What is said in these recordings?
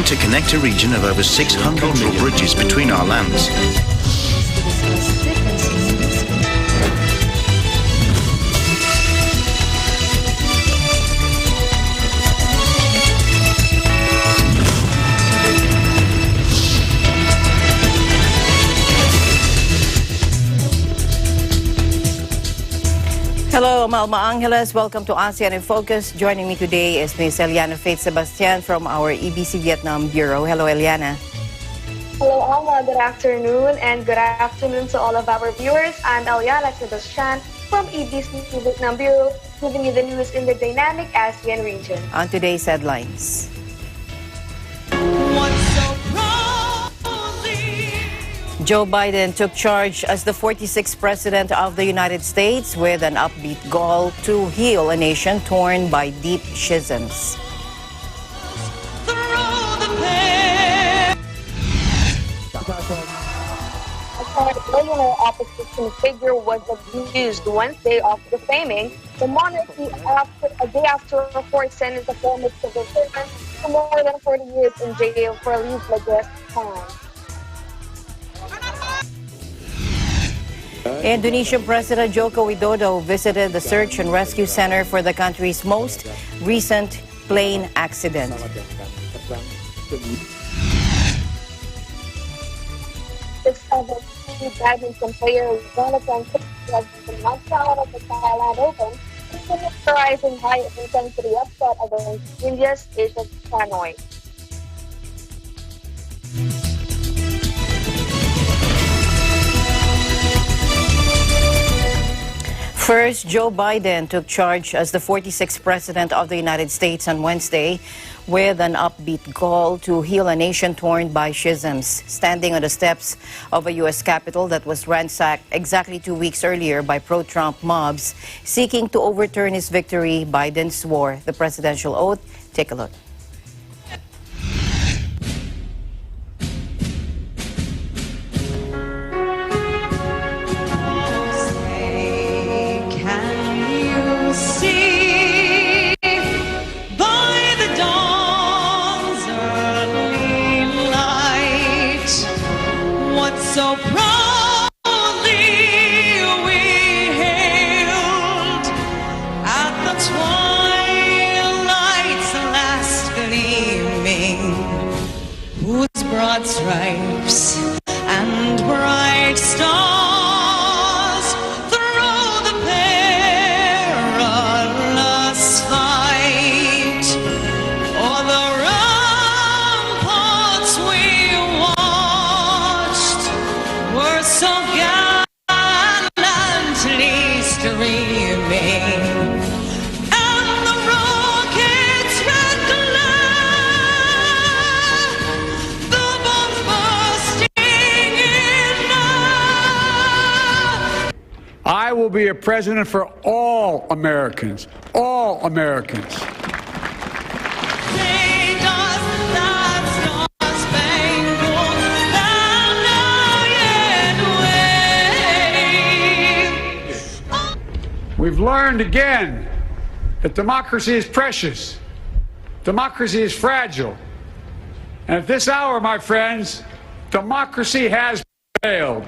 to connect a region of over 600 million bridges between our lands. Hello, Malma Angeles. Welcome to ASEAN in Focus. Joining me today is Ms. Eliana Faith Sebastian from our EBC Vietnam Bureau. Hello, Eliana. Hello, Alma. Good afternoon, and good afternoon to all of our viewers. I'm Eliana Sebastian from EBC Vietnam Bureau, giving you the news in the dynamic ASEAN region. On today's headlines. Joe Biden took charge as the 46th President of the United States with an upbeat goal to heal a nation torn by deep schisms. A billionaire opposition figure was abused Wednesday after defaming the monarchy a day after a court sentenced the former civil servant to more than 40 years in jail for leave-less crime. Indonesian President Joko Widodo visited the search and rescue center for the country's most recent plane accident. The badminton player Jonathan was the knockout of the Thailand Open, characterizing high-intensity upset against India's Asia Hanoi. First, Joe Biden took charge as the 46th President of the United States on Wednesday with an upbeat goal to heal a nation torn by schisms. Standing on the steps of a U.S. Capitol that was ransacked exactly 2 weeks earlier by pro-Trump mobs seeking to overturn his victory, Biden swore the presidential oath. Take a look. So proudly we hailed at the twilight's last gleaming, whose broad stripes and bright stars through the perilous fight o'er the ramparts we were so gallantly streaming, and the rocket's red glare, the bombs bursting in air. I will be a president for all Americans, all Americans. We've learned again that democracy is precious, democracy is fragile, and at this hour, my friends, democracy has failed.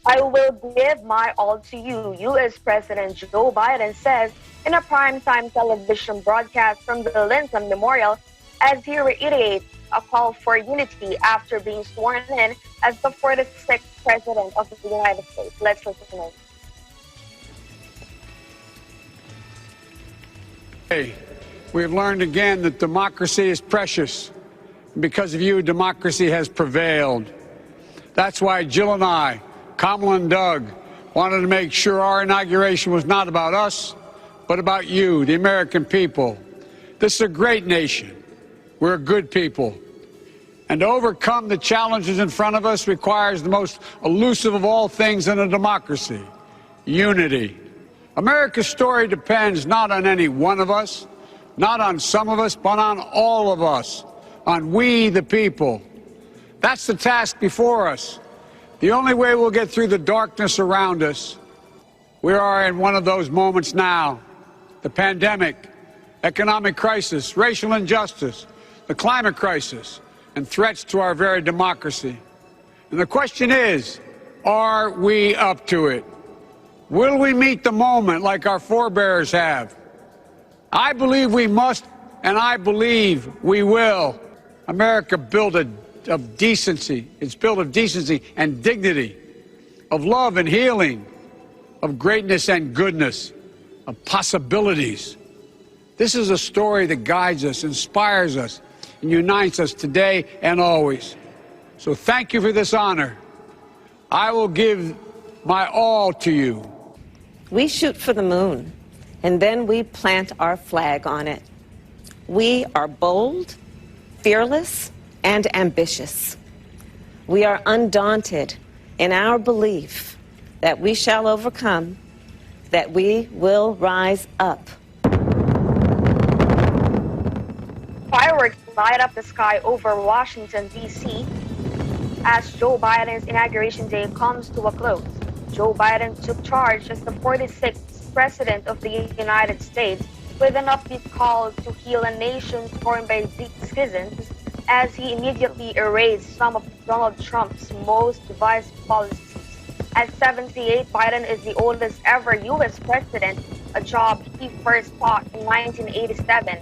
I will give my all to you, U.S. President Joe Biden says in a primetime television broadcast from the Lincoln Memorial as he reiterates a call for unity after being sworn in as the 46th President of the United States. Let's listen in. Hey, we've learned again that democracy is precious. Because of you, democracy has prevailed. That's why Jill and I, Kamala and Doug, wanted to make sure our inauguration was not about us, but about you, the American people. This is a great nation. We're a good people. And to overcome the challenges in front of us requires the most elusive of all things in a democracy: unity. America's story depends not on any one of us, not on some of us, but on all of us, on we, the people. That's the task before us. The only way we'll get through the darkness around us. We are in one of those moments now. The pandemic, economic crisis, racial injustice, the climate crisis, and threats to our very democracy. And the question is, are we up to it? Will we meet the moment like our forebears have? I believe we must, and I believe we will. America built of decency. It's built of decency and dignity, of love and healing, of greatness and goodness, of possibilities. This is a story that guides us, inspires us, and unites us today and always. So thank you for this honor. I will give my all to you. We shoot for the moon, and then we plant our flag on it. We are bold, fearless, and ambitious. We are undaunted in our belief that we shall overcome, that we will rise up. Fireworks light up the sky over Washington, D.C. as Joe Biden's inauguration day comes to a close. Joe Biden took charge as the 46th President of the United States with an upbeat call to heal a nation torn by deep schisms as he immediately erased some of Donald Trump's most divisive policies. At 78, Biden is the oldest ever U.S. president, a job he first sought in 1987.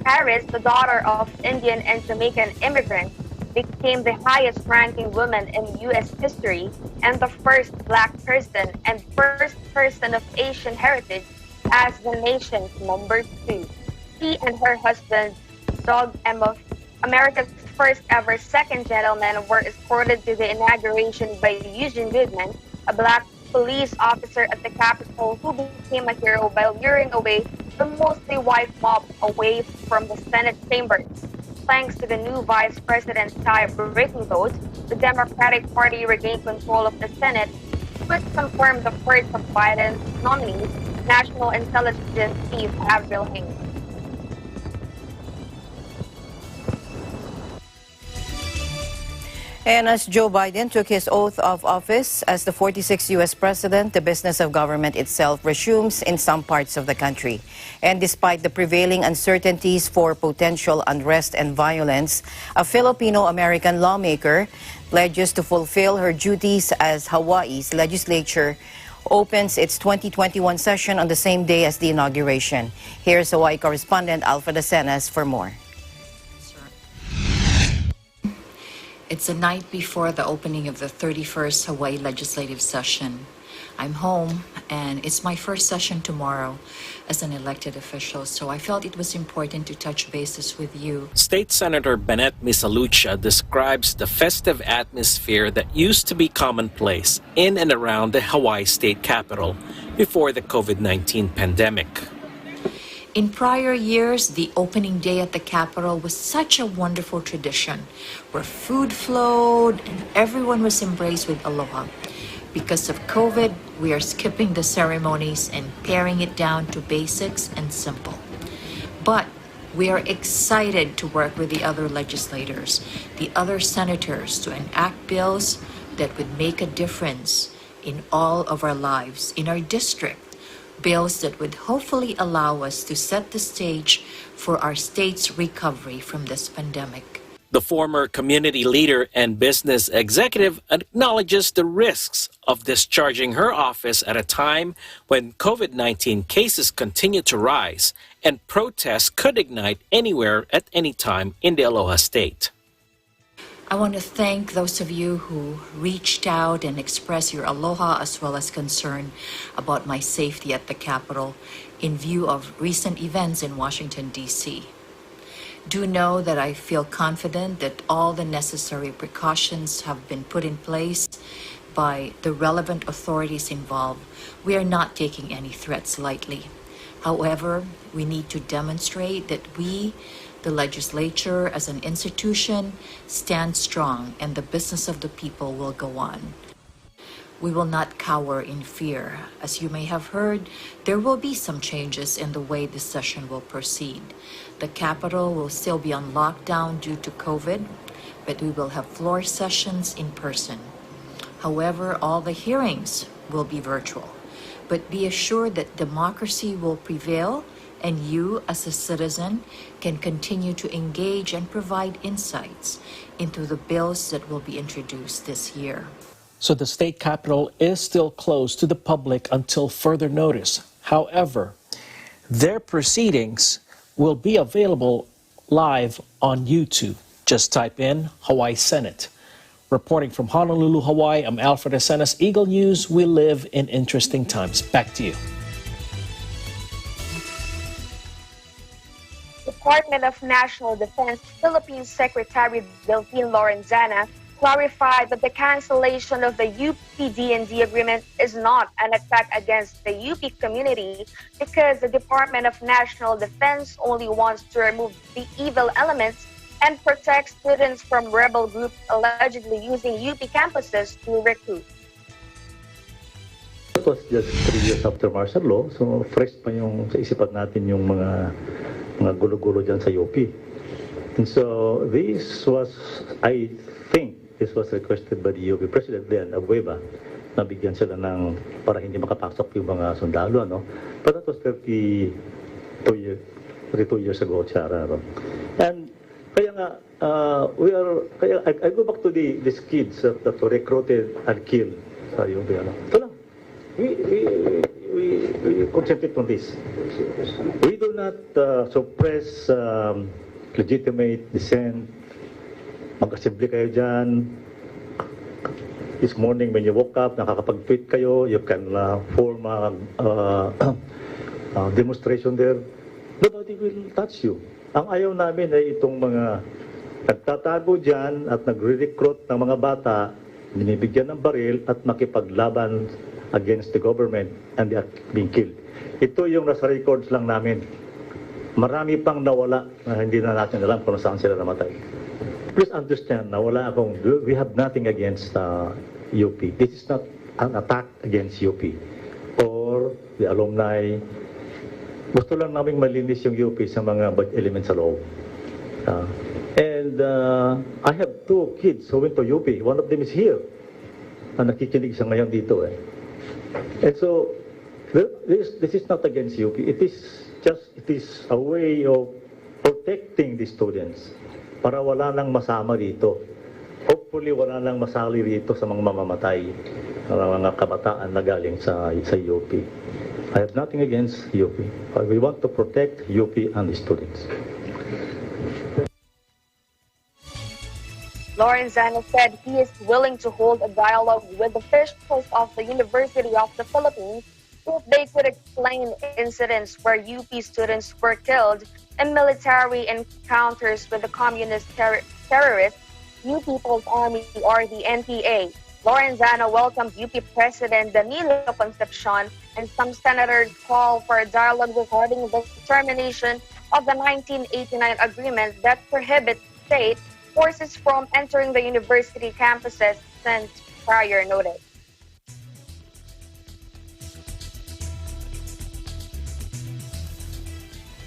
Harris, the daughter of Indian and Jamaican immigrants, became the highest-ranking woman in U.S. history and the first black person and first person of Asian heritage as the nation's number 2. She and her husband, Doug Emhoff, America's first ever second gentleman, were escorted to the inauguration by Eugene Goodman, a black police officer at the Capitol who became a hero by luring away the mostly white mob away from the Senate chambers. Thanks to the new vice president's tie-breaking vote, the Democratic Party regained control of the Senate, which confirmed the first of Biden's nominees, National Intelligence Chief Avril Haines. And as Joe Biden took his oath of office as the 46th U.S. president, the business of government itself resumes in some parts of the country. And despite the prevailing uncertainties for potential unrest and violence, a Filipino-American lawmaker pledges to fulfill her duties as Hawaii's legislature opens its 2021 session on the same day as the inauguration. Here's Hawaii correspondent Alfred Acenas for more. It's the night before the opening of the 31st Hawaii legislative session. I'm home, and it's my first session tomorrow as an elected official, so I felt it was important to touch bases with you. State Senator Bennett Misalucha describes the festive atmosphere that used to be commonplace in and around the Hawaii state capital before the COVID-19 pandemic. In prior years, the opening day at the Capitol was such a wonderful tradition where food flowed and everyone was embraced with aloha. Because of COVID, we are skipping the ceremonies and paring it down to basics and simple. But we are excited to work with the other legislators, the other senators, to enact bills that would make a difference in all of our lives, in our district. Bills that would hopefully allow us to set the stage for our state's recovery from this pandemic. The former community leader and business executive acknowledges the risks of discharging her office at a time when COVID-19 cases continue to rise and protests could ignite anywhere at any time in the Aloha State. I want to thank those of you who reached out and expressed your aloha as well as concern about my safety at the Capitol in view of recent events in Washington, D.C. Do know that I feel confident that all the necessary precautions have been put in place, by the relevant authorities involved, we are not taking any threats lightly. However, we need to demonstrate that we, the legislature as an institution, stand strong and the business of the people will go on. We will not cower in fear. As you may have heard, there will be some changes in the way this session will proceed. The Capitol will still be on lockdown due to COVID, but we will have floor sessions in person. However, all the hearings will be virtual. But be assured that democracy will prevail and you, as a citizen, can continue to engage and provide insights into the bills that will be introduced this year. So the state capitol is still closed to the public until further notice. However, their proceedings will be available live on YouTube. Just type in Hawaii Senate. Reporting from Honolulu, Hawaii, I'm Alfred Asenas, Eagle News. We live in interesting times. Back to you. Department of National Defense Philippines Secretary Delphine Lorenzana clarified that the cancellation of the UP-DND agreement is not an attack against the UP community because the Department of National Defense only wants to remove the evil elements and protect students from rebel groups allegedly using UP campuses to recruit. It was just 3 years after martial law, so fresh pa yung sa isipan natin yung mga gulo-gulo dyan sa UP. And so this was, I think, this was requested by the UP President then, Abueva, nabigyan sila ng para hindi makapasok yung mga sundalo, no? But that was 32 years ago, Chara. No? And kaya nga, I go back to these kids that were recruited and killed sa UP. Ano? Ito lang. We concentrate on this. We do not suppress legitimate dissent. Mag-assembly kayo dyan. This morning when you woke up, nakakapag-tweet kayo, you can form a demonstration there. Nobody will touch you. Ang ayaw namin ay itong mga nagtatago dyan at nagre-recruit ng mga bata, binibigyan ng baril at makipaglaban against the government and they are being killed. Ito yung nasa records lang namin. Marami pang nawala na hindi na natin alam kung saan sila namatay. Please understand na we have nothing against UP. This is not an attack against UP or the alumni. Gusto lang namin malinis yung UP sa mga bad elements sa loob. And I have 2 kids who went to UP. One of them is here. Nakikinig siya ngayon dito. And so, this is not against UP. It is a way of protecting the students. Para wala nang masama rito. Hopefully, wala nang masali rito sa mga mamamatay, mga kabataan na galing sa UP. I have nothing against UP. But we want to protect UP and the students. Lorenzana said he is willing to hold a dialogue with officials of the University of the Philippines if they could explain incidents where UP students were killed in military encounters with the communist terrorists, New People's Army or the NPA. Lorenzana welcomed UP President Danilo Concepcion and some senators called for a dialogue regarding the termination of the 1989 agreement that prohibits state forces from entering the university campuses since prior notice.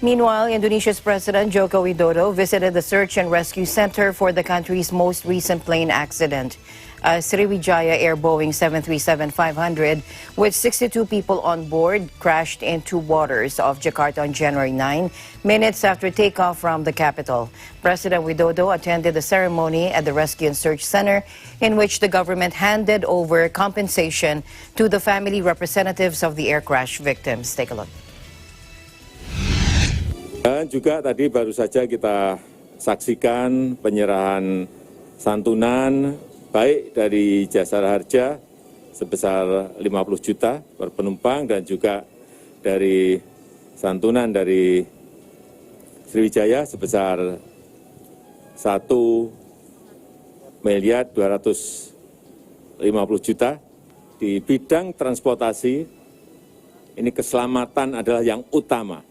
Meanwhile, Indonesia's President Joko Widodo visited the Search and Rescue Center for the country's most recent plane accident. A Sriwijaya Air Boeing 737-500 with 62 people on board crashed into waters off Jakarta on January 9, minutes after takeoff from the capital. President Widodo attended the ceremony at the Rescue and Search Center in which the government handed over compensation to the family representatives of the air crash victims. Take a look. Dan juga tadi baru saja kita saksikan penyerahan santunan baik dari Jasara Harja sebesar 50 juta per penumpang dan juga dari santunan dari Sriwijaya sebesar 1.200.000.000 50 juta. Di bidang transportasi, ini keselamatan adalah yang utama.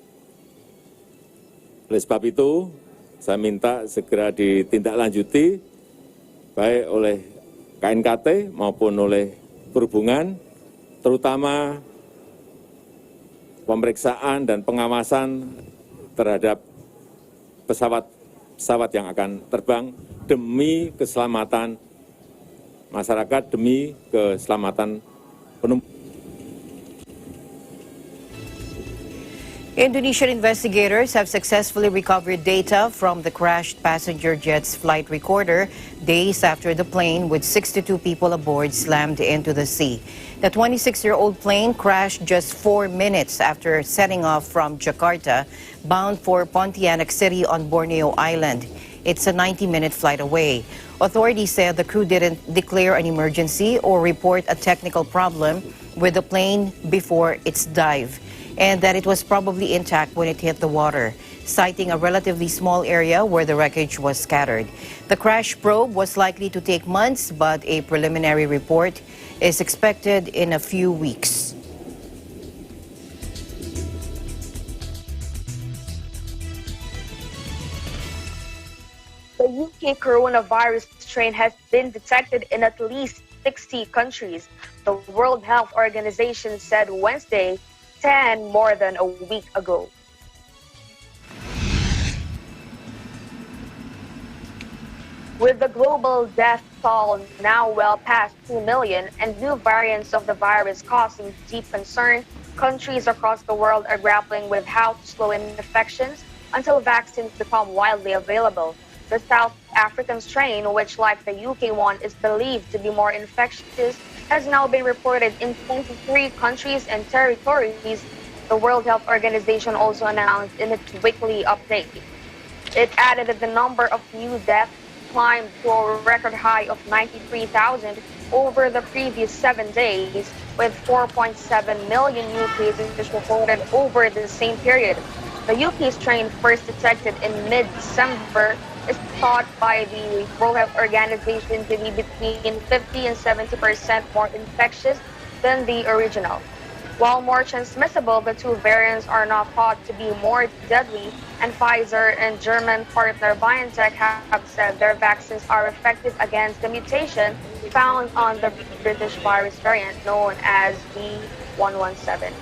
Oleh sebab itu, saya minta segera ditindaklanjuti, baik oleh KNKT maupun oleh Perhubungan, terutama pemeriksaan dan pengawasan terhadap pesawat yang akan terbang demi keselamatan masyarakat, demi keselamatan penumpang. Indonesian investigators have successfully recovered data from the crashed passenger jet's flight recorder days after the plane with 62 people aboard slammed into the sea. The 26-year-old plane crashed just 4 minutes after setting off from Jakarta, bound for Pontianak City on Borneo Island. It's a 90-minute flight away. Authorities said the crew didn't declare an emergency or report a technical problem with the plane before its dive, and that it was probably intact when it hit the water, citing a relatively small area where the wreckage was scattered. The crash probe was likely to take months, but a preliminary report is expected in a few weeks. The UK coronavirus strain has been detected in at least 60 countries. The World Health Organization said Wednesday, 10 more than a week ago. With the global death toll now well past 2 million and new variants of the virus causing deep concern, countries across the world are grappling with how to slow infections until vaccines become widely available. The South African strain, which like the UK one is believed to be more infectious, has now been reported in 23 countries and territories, the World Health Organization also announced in its weekly update. It added that the number of new deaths climbed to a record high of 93,000 over the previous 7 days, with 4.7 million new cases reported over the same period. The UK strain, first detected in mid-December, is thought by the World Health Organization to be between 50 and 70% more infectious than the original. While more transmissible, the two variants are not thought to be more deadly, and Pfizer and German partner BioNTech have said their vaccines are effective against the mutation found on the British virus variant known as B.1.1.7.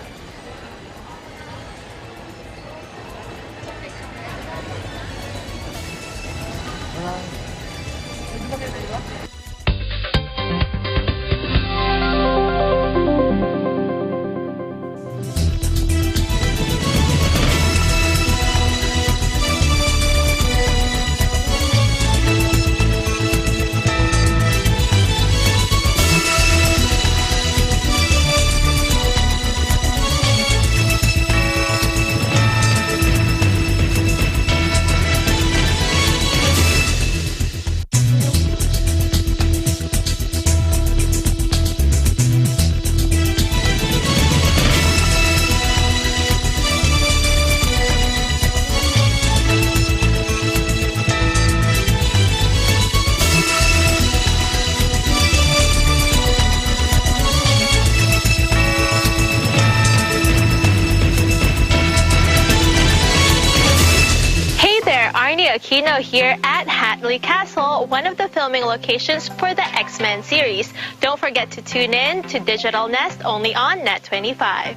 Aquino here at Hatley Castle, one of the filming locations for the X-Men series. Don't forget to tune in to Digital Nest only on Net25.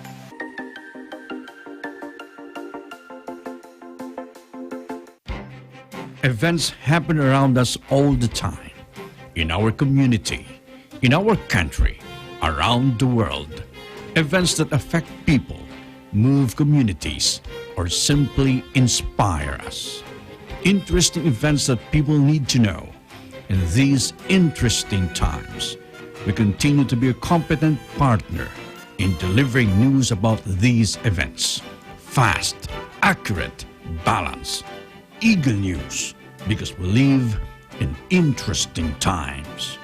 Events happen around us all the time, in our community, in our country, around the world. Events that affect people, move communities, or simply inspire us. Interesting events that people need to know. In these interesting times, we continue to be a competent partner in delivering news about these events. Fast, accurate, balanced, eagle news, because we live in interesting times.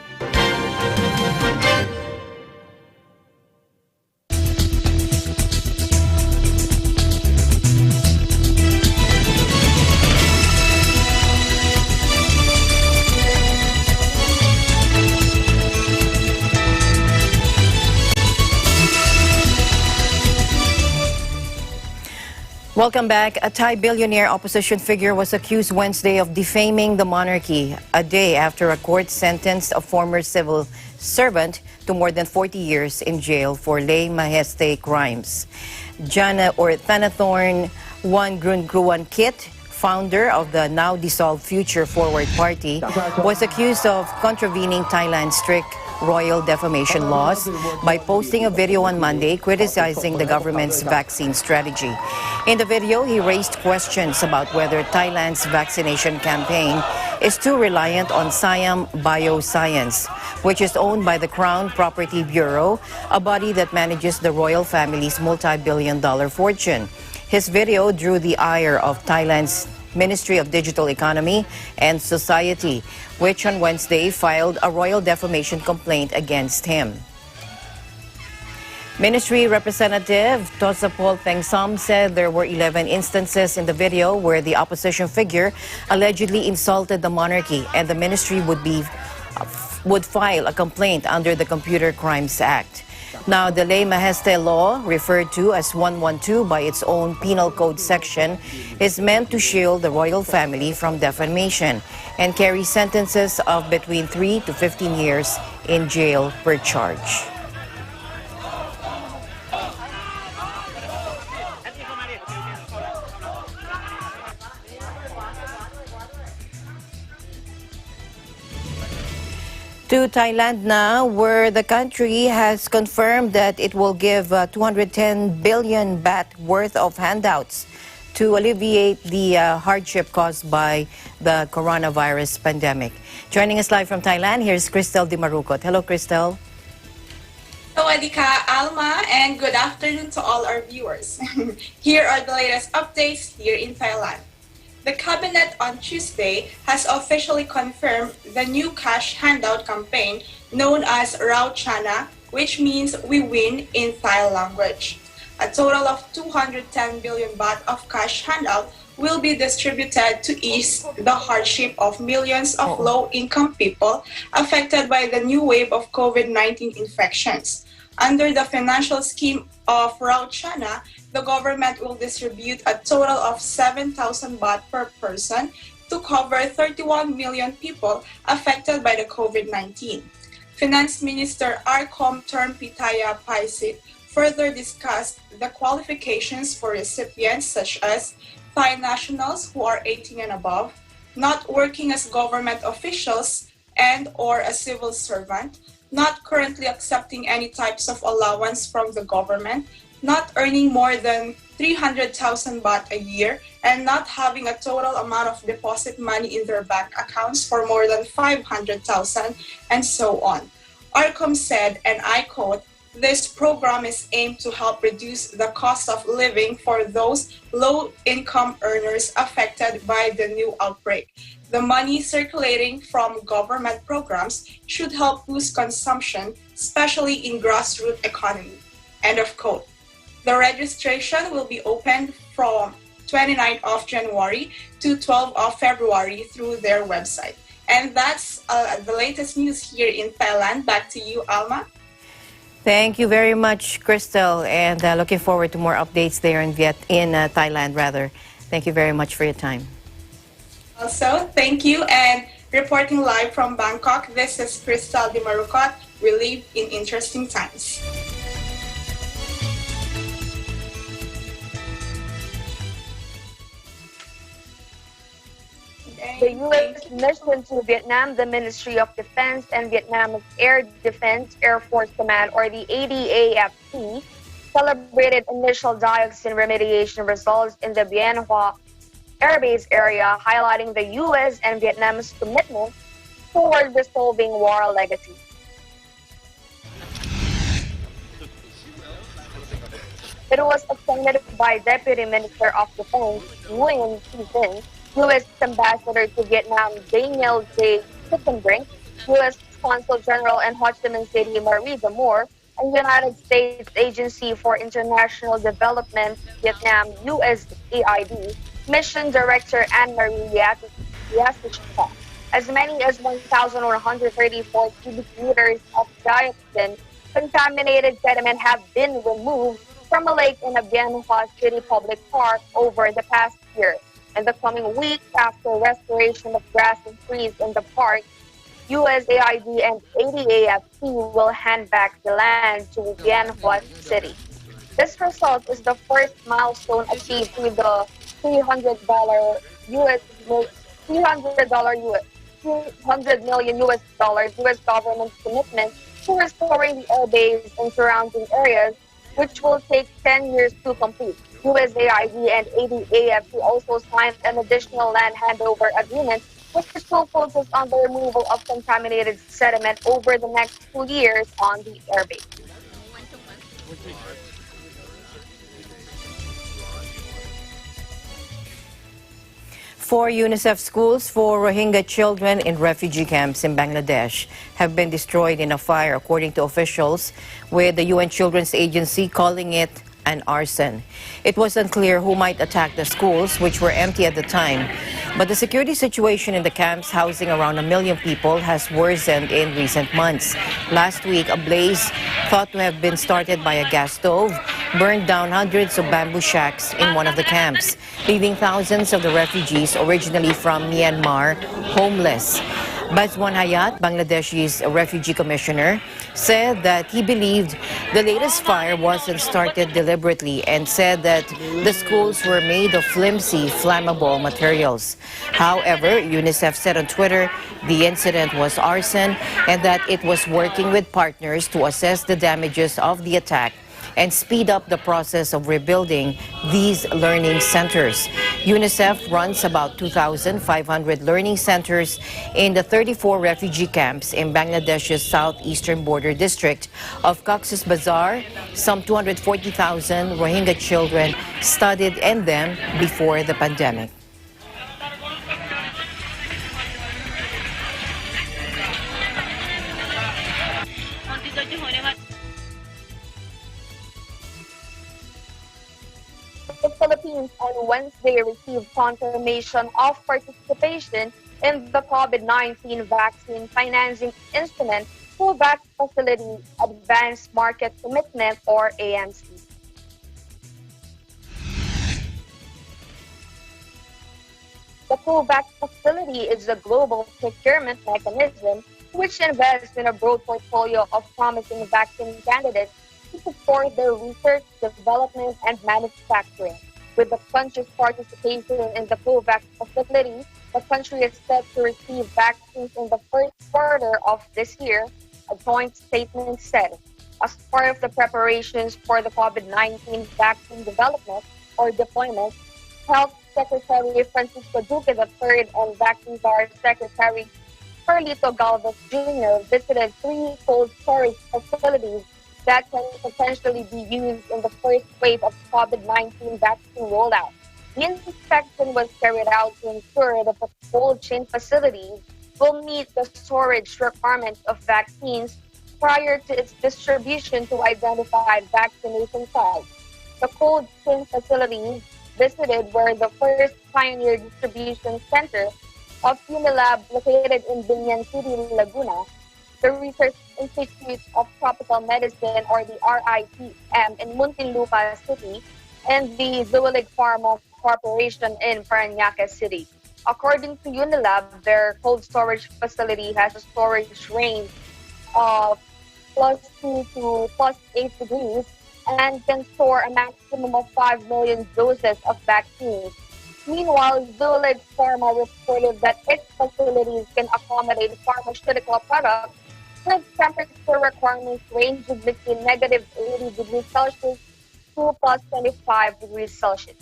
Welcome back. A Thai billionaire opposition figure was accused Wednesday of defaming the monarchy, a day after a court sentenced a former civil servant to more than 40 years in jail for lay majeste crimes. Jana or Thanathorn Wangrunkruan Kit, founder of the now dissolved Future Forward Party, was accused of contravening Thailand's strict royal defamation laws by posting a video on Monday criticizing the government's vaccine strategy. In the video, he raised questions about whether Thailand's vaccination campaign is too reliant on Siam Bioscience, which is owned by the Crown Property Bureau, a body that manages the royal family's multi-billion-dollar fortune. His video drew the ire of Thailand's Ministry of Digital Economy and Society, which on Wednesday filed a royal defamation complaint against him. Ministry Representative Tosapol Tengsam said there were 11 instances in the video where the opposition figure allegedly insulted the monarchy, and the ministry would file a complaint under the Computer Crimes Act. Now, the lay majeste law, referred to as 112 by its own penal code section, is meant to shield the royal family from defamation and carry sentences of between 3 to 15 years in jail per charge. To Thailand now, where the country has confirmed that it will give 210 billion baht worth of handouts to alleviate the hardship caused by the coronavirus pandemic. Joining us live from Thailand, here's Cristel Dimarukot. Hello, Cristel. Sawadika, Alma, and good afternoon to all our viewers. Here are the latest updates here in Thailand. The cabinet on Tuesday has officially confirmed the new cash handout campaign known as Rao Chana, which means we win in Thai language. A total of 210 billion baht of cash handout will be distributed to ease the hardship of millions of low-income people affected by the new wave of COVID-19 infections. Under the financial scheme of Rao Chana, the government will distribute a total of 7,000 baht per person to cover 31 million people affected by the COVID-19. Finance Minister Arkom Termpitaya Paisit further discussed the qualifications for recipients such as Thai nationals who are 18 and above, not working as government officials and or a civil servant, not currently accepting any types of allowance from the government, not earning more than 300,000 baht a year, and not having a total amount of deposit money in their bank accounts for more than 500,000, and so on. Arkom said, and I quote, "This program is aimed to help reduce the cost of living for those low-income earners affected by the new outbreak. The money circulating from government programs should help boost consumption, especially in grassroots economy." End of quote. The registration will be opened from 29th of January to 12th of February through their website. And that's the latest news here in Thailand. Back to you, Alma. Thank you very much, Cristel, and looking forward to more updates there in Thailand. Thank you very much for your time. Also, thank you, and reporting live from Bangkok, this is Cristel Dimarukot. We live in interesting times. The U.S. mission to Vietnam, the Ministry of Defense and Vietnam's Air Defense Air Force Command, or the ADAFP, celebrated initial dioxin remediation results in the Bien Hoa Air Base area, highlighting the U.S. and Vietnam's commitment toward resolving war legacy. It was attended by Deputy Minister of Defense Nguyen Thi Vinh, U.S. Ambassador to Vietnam Daniel J. Kittenbrink, U.S. Consul General in Ho Chi Minh City Marie Moore, and United States Agency for International Development Vietnam USAID Mission Director Anne-Marie Yasichka. As many as 1,134 cubic meters of dioxin contaminated sediment have been removed from a lake in a Bienhua City public park over the past year. In the coming weeks, after restoration of grass and trees in the park, USAID and ADAFP will hand back the land to Bienhua City. This result is the first milestone achieved through the $300 million US government commitment to restoring the airbase and surrounding areas, which will take 10 years to complete. USAID and ADAFP also signed an additional land handover agreement, which will focus on the removal of contaminated sediment over the next 2 years on the airbase. Four UNICEF schools for Rohingya children in refugee camps in Bangladesh have been destroyed in a fire, according to officials, with the UN Children's Agency calling it an arson. It was unclear who might attack the schools, which were empty at the time. But the security situation in the camps housing around 1 million people has worsened in recent months. Last week, a blaze thought to have been started by a gas stove burned down hundreds of bamboo shacks in one of the camps, leaving thousands of the refugees originally from Myanmar homeless. Bazwan Hayat, Bangladesh's refugee commissioner, said that he believed the latest fire wasn't started deliberately and said that the schools were made of flimsy, flammable materials. However, UNICEF said on Twitter the incident was arson and that it was working with partners to assess the damages of the attack and speed up the process of rebuilding these learning centers. UNICEF runs about 2,500 learning centers in the 34 refugee camps in Bangladesh's southeastern border district of Cox's Bazar. Some 240,000 Rohingya children studied in them before the pandemic. The Philippines on Wednesday received confirmation of participation in the COVID-19 vaccine financing instrument COVAX Facility Advanced Market Commitment, or AMC. The COVAX facility is a global procurement mechanism which invests in a broad portfolio of promising vaccine candidates to support their research, development, and manufacturing. With the country's participation in the COVAX facility, the country is set to receive vaccines in the first quarter of this year, a joint statement said. As part of the preparations for the COVID-19 vaccine development or deployment, Health Secretary Francisco Duque III and Vaccine Czar Secretary Carlito Galvez Jr. visited 3 cold storage facilities that can potentially be used in the first wave of COVID-19 vaccine rollout. The inspection was carried out to ensure that the cold chain facilities will meet the storage requirements of vaccines prior to its distribution to identified vaccination sites. The cold chain facilities visited were the first pioneer distribution center of Unilab located in Binyan City, Laguna, the Research Institute of Tropical Medicine, or the RITM, in Muntinlupa City, and the Zuelig Pharma Corporation in Parañaque City. According to Unilab, their cold storage facility has a storage range of +2 to +8 degrees and can store a maximum of 5 million doses of vaccines. Meanwhile, Zuelig Pharma reported that its facilities can accommodate pharmaceutical products with temperature requirements ranging between -80 degrees Celsius to +25 degrees Celsius.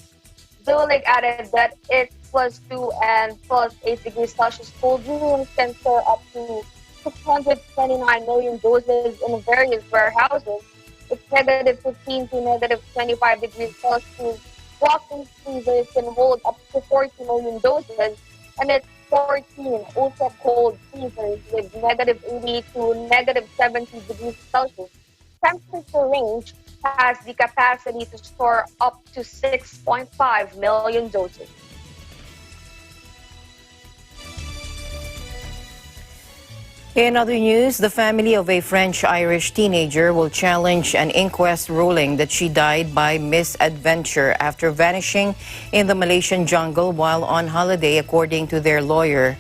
Zuelig added that its +2 and +8 degrees Celsius cold rooms can store up to 629 million doses in various warehouses. Its -15 to -25 degrees Celsius walk-in freezers can hold up to 40 million doses, and its 14 ultra-cold freezers with -80 to -70 degrees Celsius temperature range has the capacity to store up to 6.5 million doses. In other news, the family of a French-Irish teenager will challenge an inquest ruling that she died by misadventure after vanishing in the Malaysian jungle while on holiday, according to their lawyer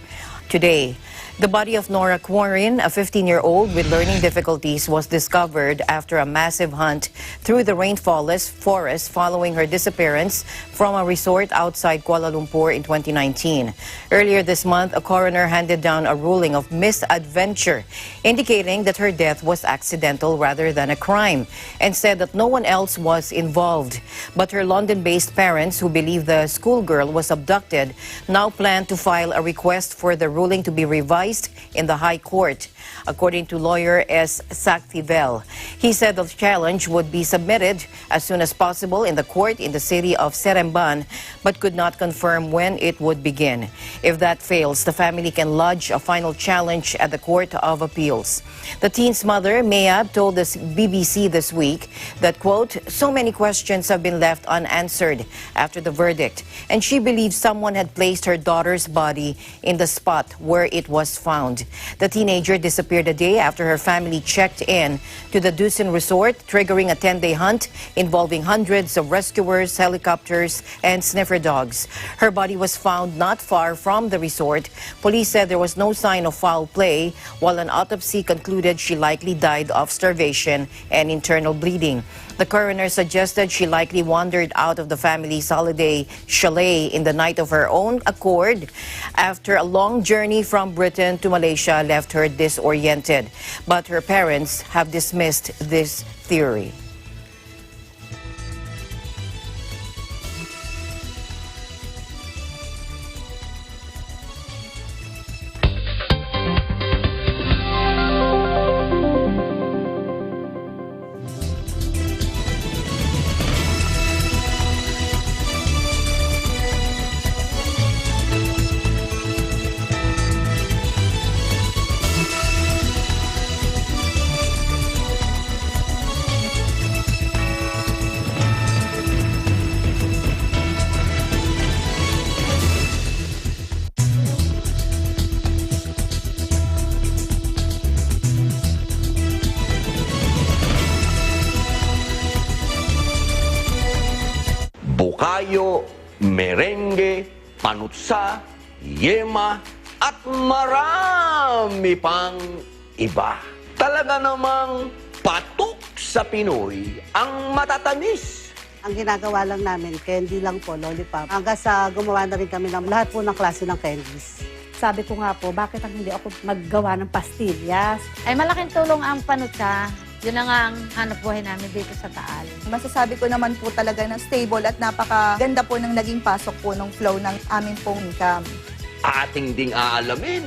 today. The body of Nora Quarin, a 15-year-old with learning difficulties, was discovered after a massive hunt through the rainforest following her disappearance from a resort outside Kuala Lumpur in 2019. Earlier this month, a coroner handed down a ruling of misadventure, indicating that her death was accidental rather than a crime, and said that no one else was involved. But her London-based parents, who believe the schoolgirl was abducted, now plan to file a request for the ruling to be revised in the High Court, according to lawyer S. Saktivel. He said the challenge would be submitted as soon as possible in the court in the city of Seremban, but could not confirm when it would begin. If that fails, the family can lodge a final challenge at the Court of Appeals. The teen's mother, Mayab, told the BBC this week that, quote, so many questions have been left unanswered after the verdict, and she believes someone had placed her daughter's body in the spot where it was found. The teenager disappeared a day after her family checked in to the Dusun resort, triggering a 10-day hunt involving hundreds of rescuers, helicopters, and sniffer dogs. Her body was found not far from the resort. Police said there was no sign of foul play, while an autopsy concluded she likely died of starvation and internal bleeding. The coroner suggested she likely wandered out of the family's holiday chalet in the night of her own accord after a long journey from Britain to Malaysia left her disoriented. But her parents have dismissed this theory. bukayo, merengue, panutsa, yema, at marami pang iba. Talaga namang patok sa Pinoy ang matatamis. Ang ginagawa lang namin, candy lang po, lollipop. Hanggang sa gumawa na rin kami ng lahat po ng klase ng candies. Sabi ko nga po, bakit ang hindi ako maggawa ng pastillas? Ay malaking tulong ang panutsa. Yun na nga ang hanap buhay namin dito sa Taal. Masasabi ko naman po talaga na stable at napakaganda po ng naging pasok po ng flow ng aming pong income. Ating ding aalamin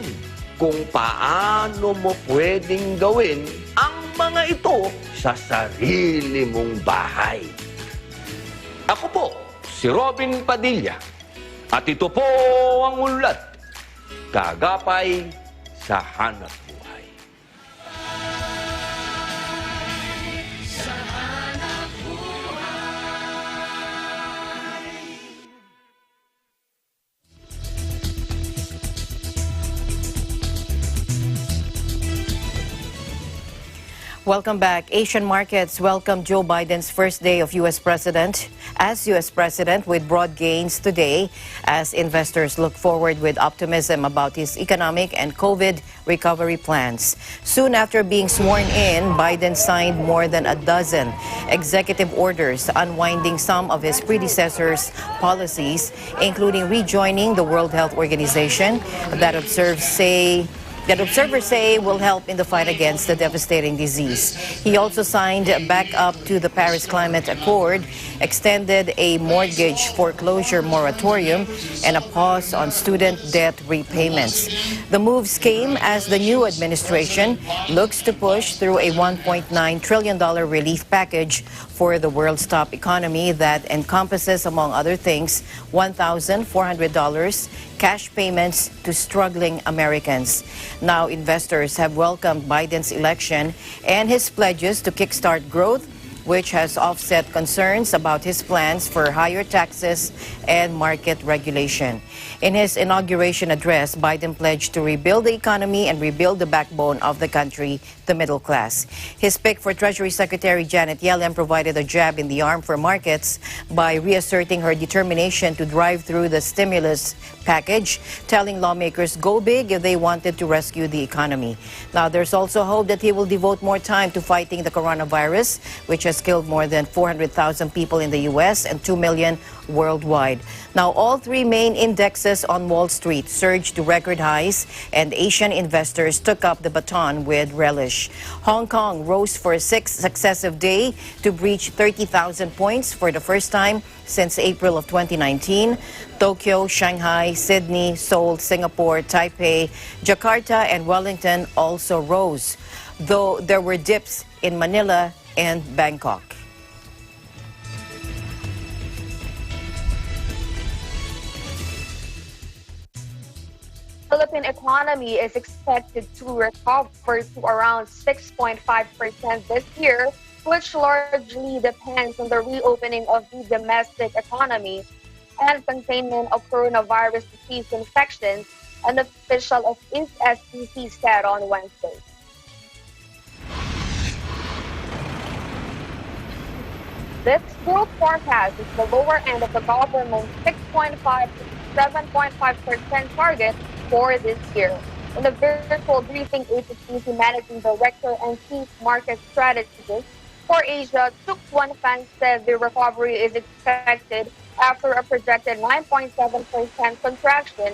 kung paano mo pwedeng gawin ang mga ito sa sarili mong bahay. Ako po, si Robin Padilla. At ito po ang ulat. Kagapay sa hanap buhay. Welcome back. Asian markets welcomed Joe Biden's first day of U.S. President with broad gains today as investors look forward with optimism about his economic and COVID recovery plans. Soon after being sworn in, Biden signed more than a dozen executive orders unwinding some of his predecessors' policies, including rejoining the World Health Organization that observers say will help in the fight against the devastating disease. He also signed back up to the Paris Climate Accord, extended a mortgage foreclosure moratorium, and a pause on student debt repayments. The moves came as the new administration looks to push through a $1.9 trillion relief package for the world's top economy that encompasses, among other things, $1,400 cash payments to struggling Americans. Now, investors have welcomed Biden's election and his pledges to kickstart growth which has offset concerns about his plans for higher taxes and market regulation. In his inauguration address, Biden pledged to rebuild the economy and rebuild the backbone of the country, the middle class. His pick for Treasury Secretary Janet Yellen provided a jab in the arm for markets by reasserting her determination to drive through the stimulus package, telling lawmakers go big if they wanted to rescue the economy. Now, there's also hope that he will devote more time to fighting the coronavirus, which has killed more than 400,000 people in the U.S. and 2 million worldwide. Now, all three main indexes on Wall Street surged to record highs, and Asian investors took up the baton with relish. Hong Kong rose for a sixth successive day to breach 30,000 points for the first time since April of 2019. Tokyo, Shanghai, Sydney, Seoul, Singapore, Taipei, Jakarta, and Wellington also rose, though there were dips in Manila and Bangkok. Philippine economy is expected to recover to around 6.5% this year, which largely depends on the reopening of the domestic economy and containment of coronavirus disease infections, an official of SEC said on Wednesday. This growth forecast is the lower end of the government's 6.5 to 7.5% target for this year. In a virtual briefing, HSBC Managing Director and Chief Market Strategist for Asia, Tuk Wan Fan, said the recovery is expected after a projected 9.7% contraction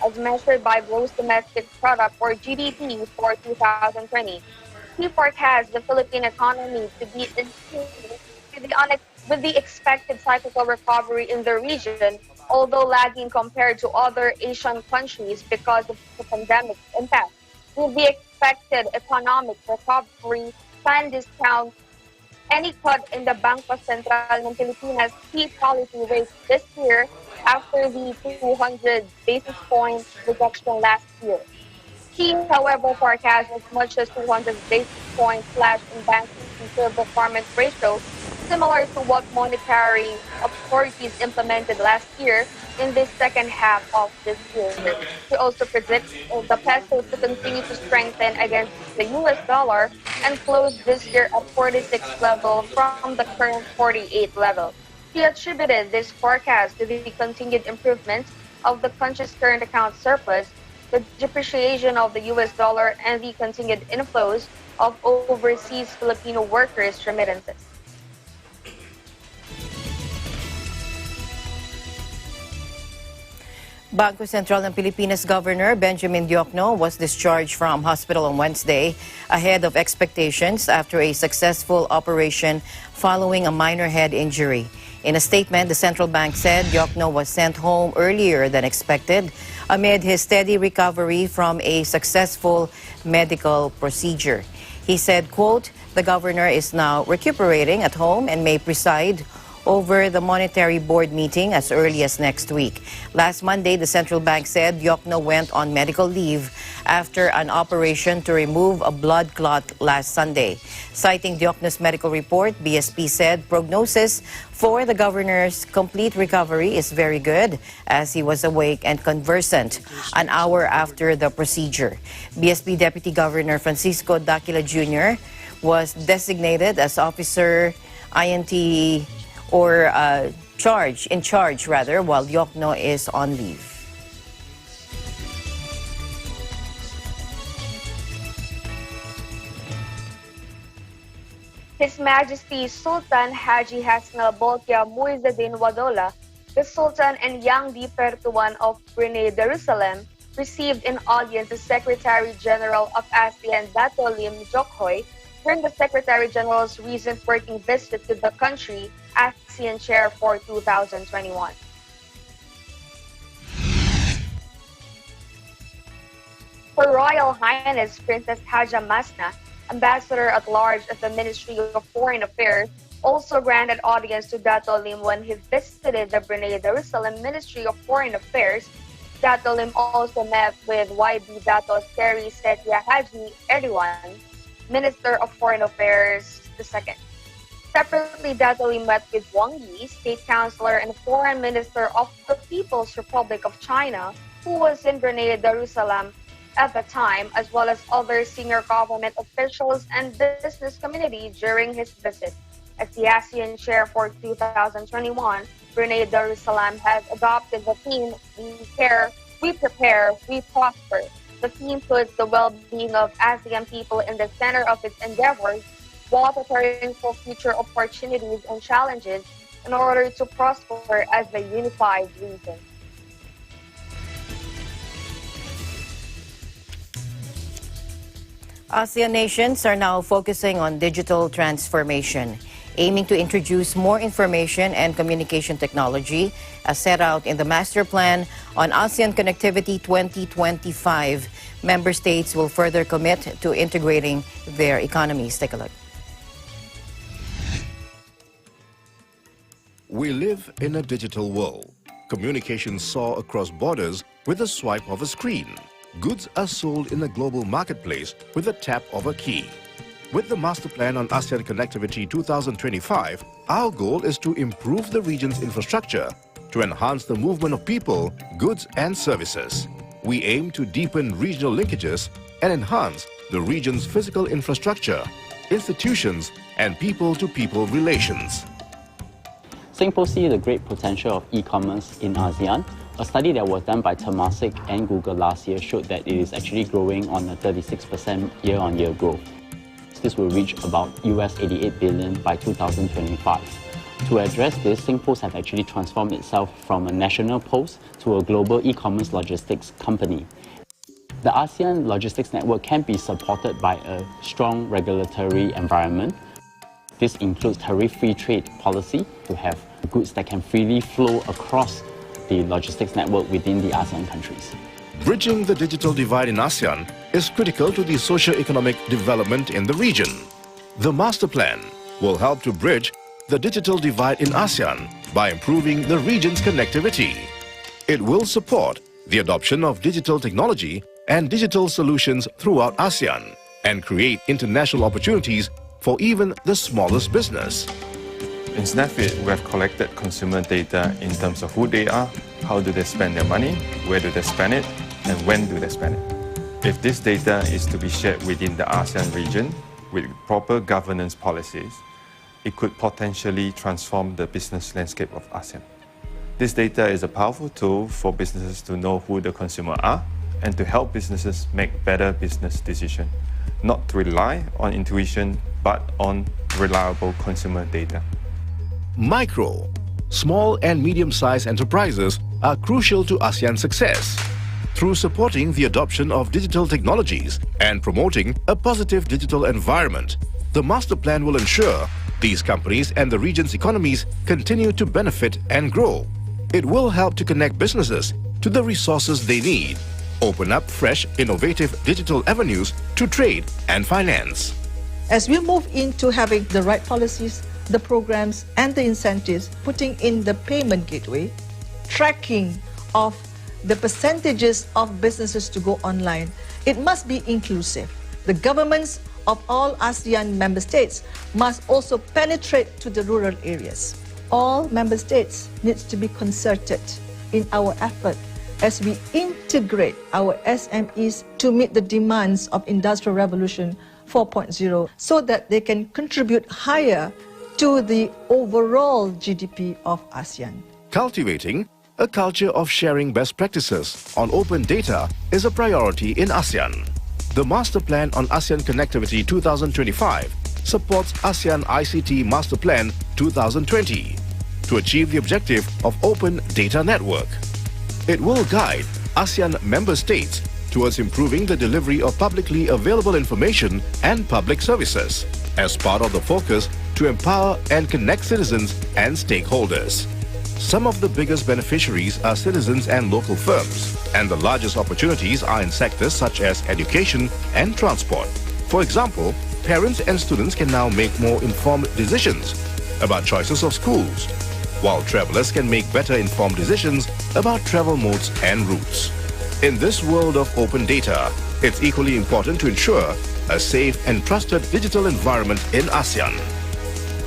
as measured by gross domestic product or GDP for 2020. He forecasts the Philippine economy to be in tune with the expected cyclical recovery in the region, although lagging compared to other Asian countries because of the pandemic's impact. With the expected economic recovery, can discount any cut in the Bangko Sentral ng Pilipinas key policy rate this year after the 200 basis point reduction last year. He, however, forecasts as much as 200 basis point slash in banking reserve requirement ratio, similar to what monetary authorities implemented last year in the second half of this year. He also predicts the peso to continue to strengthen against the US dollar and close this year at 46 level from the current 48 level. He attributed this forecast to the continued improvement of the country's current account surplus, the depreciation of the US dollar, and the continued inflows of overseas Filipino workers' remittances. Bangko Sentral ng Pilipinas Governor Benjamin Diokno was discharged from hospital on Wednesday ahead of expectations after a successful operation following a minor head injury. In a statement, the central bank said Diokno was sent home earlier than expected amid his steady recovery from a successful medical procedure. He said, quote, "The governor is now recuperating at home and may preside over the Monetary Board meeting as early as next week." Last Monday, the central bank said Diokno went on medical leave after an operation to remove a blood clot last Sunday. Citing Diokno's medical report, BSP said prognosis for the governor's complete recovery is very good as he was awake and conversant an hour after the procedure. BSP Deputy Governor Francisco Daquila Jr. was designated as Officer INT or in charge, while Diokno is on leave. His Majesty Sultan Haji Hasnal Bolkiah Muizzuddin Wadola, the Sultan and Yang di Pertuan of Brunei Darussalam, received in audience the Secretary General of ASEAN Dato Lim Jokhoy during the Secretary General's recent working visit to the country, ASEAN Chair for 2021. Her Royal Highness Princess Haja Masna, Ambassador at Large at the Ministry of Foreign Affairs, also granted audience to Dato Lim when he visited the Brunei Darussalam Ministry of Foreign Affairs. Dato Lim also met with YB Dato Seri Setia Haji Erdogan, Minister of Foreign Affairs II. Separately, Dato met with Wang Yi, State Councilor and Foreign Minister of the People's Republic of China, who was in Brunei Darussalam at the time, as well as other senior government officials and business community during his visit. As the ASEAN chair for 2021, Brunei Darussalam has adopted the theme, We Care, We Prepare, We Prosper. The theme puts the well-being of ASEAN people in the center of its endeavors, while preparing for future opportunities and challenges in order to prosper as a unified region. ASEAN nations are now focusing on digital transformation, aiming to introduce more information and communication technology as set out in the Master Plan on ASEAN Connectivity 2025. Member states will further commit to integrating their economies. Take a look. We live in a digital world. Communications soar across borders with a swipe of a screen. Goods are sold in a global marketplace with a tap of a key. With the Master Plan on ASEAN Connectivity 2025, our goal is to improve the region's infrastructure to enhance the movement of people, goods and services. We aim to deepen regional linkages and enhance the region's physical infrastructure, institutions and people-to-people relations. Singapore sees the great potential of e-commerce in ASEAN. A study that was done by Temasek and Google last year showed that it is actually growing on a 36% year-on-year growth. This will reach about $88 billion by 2025. To address this, Singapore has actually transformed itself from a national post to a global e-commerce logistics company. The ASEAN logistics network can be supported by a strong regulatory environment. This includes tariff-free trade policy to have goods that can freely flow across the logistics network within the ASEAN countries. Bridging the digital divide in ASEAN is critical to the socio-economic development in the region. The Master Plan will help to bridge the digital divide in ASEAN by improving the region's connectivity. It will support the adoption of digital technology and digital solutions throughout ASEAN and create international opportunities for even the smallest business. In Snapfit, we have collected consumer data in terms of who they are, how do they spend their money, where do they spend it, and when do they spend it. If this data is to be shared within the ASEAN region with proper governance policies, it could potentially transform the business landscape of ASEAN. This data is a powerful tool for businesses to know who the consumer are and to help businesses make better business decisions, not to rely on intuition, but on reliable consumer data. Micro, small and medium-sized enterprises are crucial to ASEAN's success. Through supporting the adoption of digital technologies and promoting a positive digital environment, the Master Plan will ensure these companies and the region's economies continue to benefit and grow. It will help to connect businesses to the resources they need, open up fresh, innovative digital avenues to trade and finance. As we move into having the right policies, the programs and the incentives, putting in the payment gateway, tracking of the percentages of businesses to go online, it must be inclusive. The governments of all ASEAN member states must also penetrate to the rural areas. All member states needs to be concerted in our effort as we integrate our SMEs to meet the demands of Industrial Revolution 4.0 so that they can contribute higher to the overall GDP of ASEAN. Cultivating a culture of sharing best practices on open data is a priority in ASEAN. The Master Plan on ASEAN Connectivity 2025 supports ASEAN ICT Master Plan 2020 to achieve the objective of open data network. It will guide ASEAN member states towards improving the delivery of publicly available information and public services as part of the focus to empower and connect citizens and stakeholders. Some of the biggest beneficiaries are citizens and local firms, and the largest opportunities are in sectors such as education and transport. For example, parents and students can now make more informed decisions about choices of schools, while travelers can make better informed decisions about travel modes and routes. In this world of open data, it's equally important to ensure a safe and trusted digital environment in ASEAN.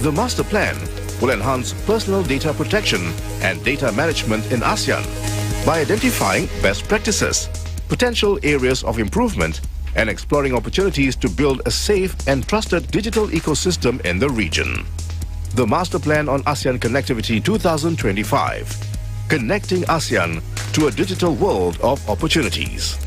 The master plan will enhance personal data protection and data management in ASEAN by identifying best practices, potential areas of improvement, and exploring opportunities to build a safe and trusted digital ecosystem in the region. The Master Plan on ASEAN Connectivity 2025, connecting ASEAN to a digital world of opportunities.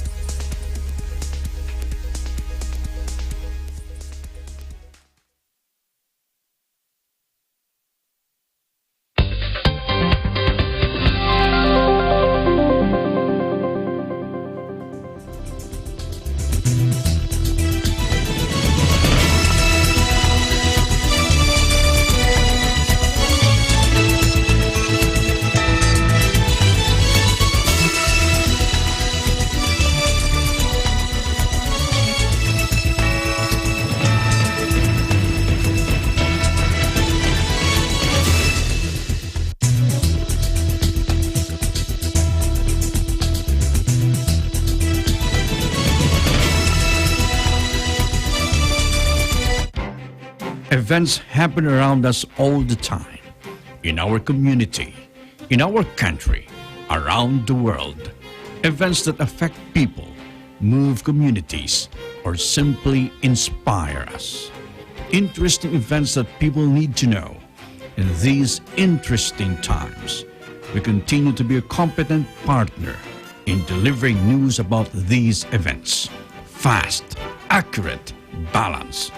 Events happen around us all the time, in our community, in our country, around the world. Events that affect people, move communities, or simply inspire us. Interesting events that people need to know. In these interesting times, we continue to be a competent partner in delivering news about these events. Fast, accurate, balanced,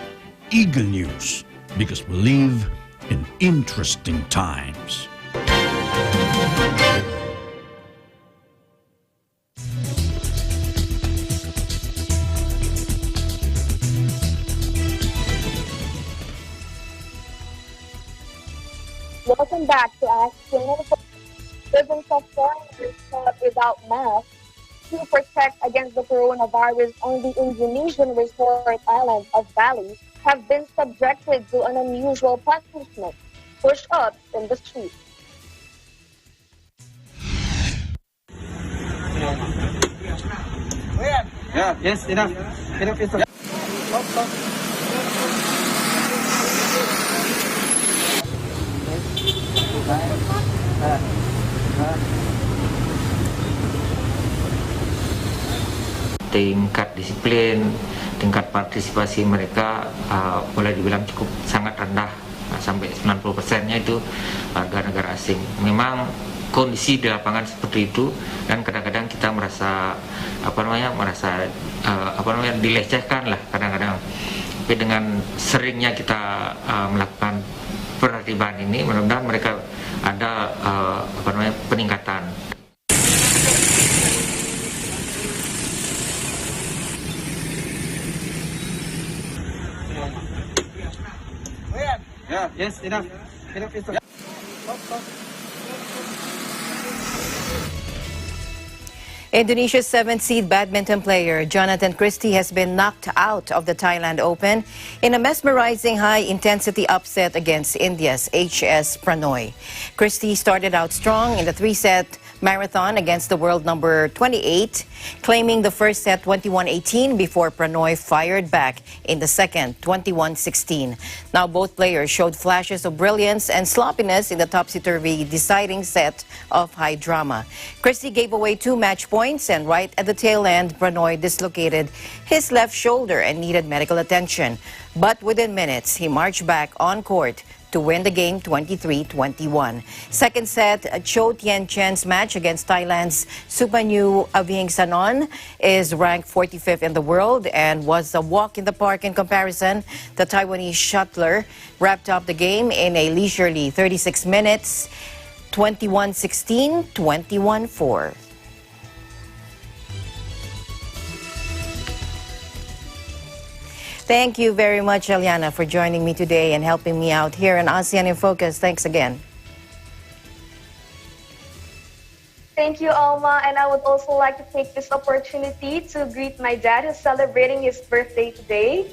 eagle news, because we live in interesting times. Welcome back to ASEAN. Dozens of foreigners caught without masks to protect against the coronavirus on the Indonesian resort island of Bali have been subjected to an unusual punishment, push-ups in the street. Yeah, yes, enough. Enough is okay. Stop. Tingkat disiplin, tingkat partisipasi mereka boleh dibilang cukup sangat rendah, sampai 90%-nya itu warga negara asing. Memang kondisi di lapangan seperti itu, dan kadang-kadang kita merasa dilecehkan lah kadang-kadang. Tapi dengan seringnya kita melakukan penertiban ini, mudah-mudahan mereka ada peningkatan. Yeah, yes, enough. Enough is okay. Stop. Indonesia's 7th seed badminton player Jonathan Christie has been knocked out of the Thailand Open in a mesmerizing high-intensity upset against India's H.S. Pranoy. Christie started out strong in the three-set marathon against the world number 28, claiming the first set 21-18 before Pranoy fired back in the second 21-16. Now both players showed flashes of brilliance and sloppiness in the topsy-turvy deciding set of high drama. Christie gave away 2 match points, and right at the tail end, Pranoy dislocated his left shoulder and needed medical attention. But within minutes, he marched back on court to win the game 23-21. Second set, Cho Tien Chen's match against Thailand's Supanyu Avingsanon is ranked 45th in the world and was a walk in the park in comparison. The Taiwanese shuttler wrapped up the game in a leisurely 36 minutes, 21-16, 21-4. Thank you very much, Eliana, for joining me today and helping me out here on ASEAN in Focus. Thanks again. Thank you, Alma. And I would also like to take this opportunity to greet my dad who's celebrating his birthday today.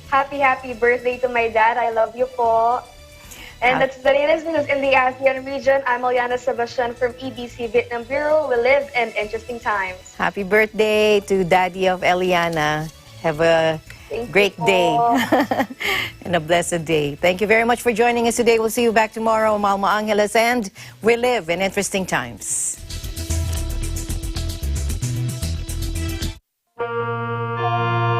Happy birthday to my dad. I love you po. And that's the latest news in the ASEAN region. I'm Eliana Sebastian from EBC Vietnam Bureau. We live in interesting times. Happy birthday to Daddy of Eliana. Have a great day. And and a blessed day. Thank you very much for joining us today. We'll see you back tomorrow. Malma Angeles, and we live in interesting times.